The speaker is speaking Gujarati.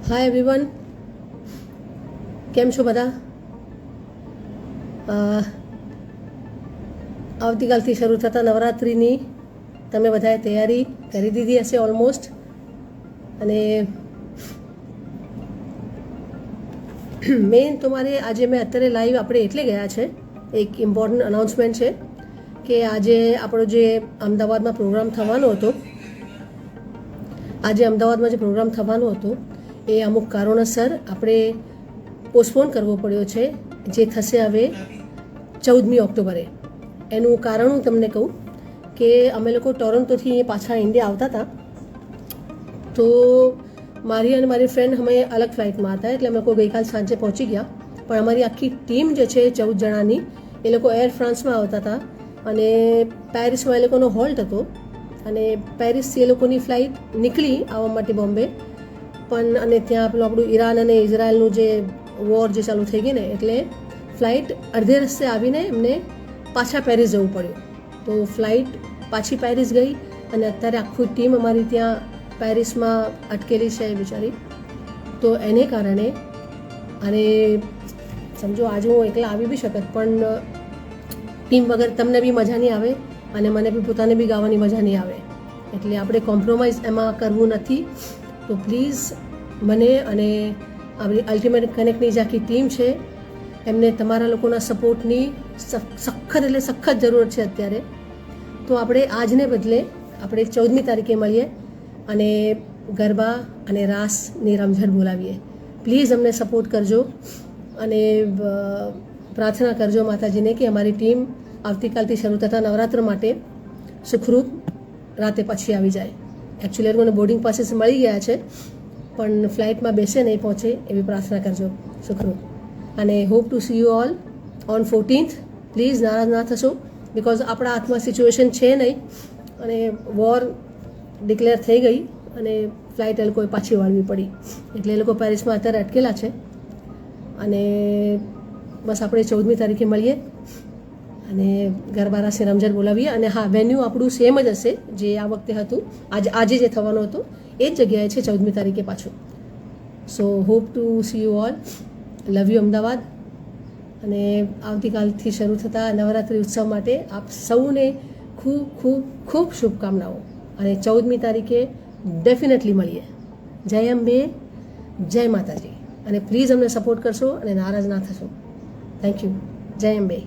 હાય એવરીવન, કેમ છો બધા? આવતીકાલથી શરૂ થતા નવરાત્રિની તમે બધાએ તૈયારી કરી દીધી હશે ઓલમોસ્ટ. અને મેઇન તો મારે આજે મેં અત્યારે લાઈવ આપણે એટલે ગયા છે, એક ઇમ્પોર્ટન્ટ અનાઉન્સમેન્ટ છે કે આજે આપણો જે અમદાવાદમાં પ્રોગ્રામ થવાનો હતો, આજે અમદાવાદમાં જે પ્રોગ્રામ થવાનો હતો એ અમુક કારણોસર આપણે પોસ્ટપોન કરવો પડ્યો છે, જે થશે હવે 14મી ઓક્ટોબરે. એનું કારણ હું તમને કહું કે અમે લોકો ટોરન્ટોથી પાછા ઇન્ડિયા આવતા હતા, તો મારી અને મારી ફ્રેન્ડ અમે અલગ ફ્લાઇટમાં હતા, એટલે અમે લોકો ગઈકાલ સાંજે પહોંચી ગયા. પણ અમારી આખી ટીમ જે છે 14 જણાની, એ લોકો એર ફ્રાન્સમાં આવતા હતા અને પેરિસમાં એ લોકોનો હોલ્ટ હતો અને પેરિસથી એ લોકોની ફ્લાઇટ નીકળી આવવા માટે બોમ્બે. પણ અને ત્યાં પેલું આપણું ઈરાન અને ઇઝરાયલનું જે વોર જે ચાલુ થઈ ગઈ ને, એટલે ફ્લાઇટ અડધે રસ્તે આવીને એમને પાછા પેરિસ જવું પડ્યું. તો ફ્લાઇટ પાછી પેરિસ ગઈ અને અત્યારે આખું ટીમ અમારી ત્યાં પેરિસમાં અટકેલી છે બિચારી. તો એને કારણે અને સમજો આજે હું એકલા આવી બી શકત, પણ ટીમ વગર તમને બી મજા નહીં આવે અને મને બી પોતાને બી ગાવાની મજા નહીં આવે, એટલે આપણે કોમ્પ્રોમાઇઝ એમાં કરવું નથી. તો પ્લીઝ મને અને આપણી અલ્ટિમેટ કનેક્ટની જે આખી ટીમ છે એમને તમારા લોકોના સપોર્ટની સખત જરૂરત છે અત્યારે. તો આપણે આજને બદલે આપણે 14મી તારીખે મળીએ અને ગરબા અને રાસની રમઝટ બોલાવીએ. પ્લીઝ અમને સપોર્ટ કરજો અને પ્રાર્થના કરજો માતાજીને કે અમારી ટીમ આવતીકાલથી શરૂ થતા નવરાત્ર માટે સુખરૂપ રાતે પછી આવી જાય. એકચ્યુઅલી એ લોકોને બોર્ડિંગ પાસીસ મળી ગયા છે, પણ ફ્લાઇટમાં બેસે નહીં પહોંચે એવી પ્રાર્થના કરજો સુખરૂપ. અને hope to see you all on 14th. Please નારાજ ના થશો, બિકોઝ આપણા હાથમાં સિચ્યુએશન છે નહીં અને વોર ડિક્લેર થઈ ગઈ અને ફ્લાઇટ એ લોકોએ પાછી વાળવી પડી, એટલે એ લોકો પેરિસમાં અત્યારે અટકેલા છે. અને બસ આપણે 14મી તારીખે મળીએ અને ગરબા રાસની રમઝટ બોલાવીએ. અને હા, વેન્યુ આપણું સેમ જ હશે જે આ વખતે હતું, આજે જે થવાનું હતું એ જ જગ્યાએ છે 14મી તારીખે પાછું. So hope to see you all. Love you Ahmedabad. અને આવતીકાલથી શરૂ થતા નવરાત્રિ ઉત્સવ માટે આપ સૌને ખૂબ ખૂબ ખૂબ શુભકામનાઓ. અને 14મી તારીખે ડેફિનેટલી મળીએ. જય અંબે, જય માતાજી. અને પ્લીઝ અમને સપોર્ટ કરશો અને નારાજ ના થશો. Thank you. જય અંબે.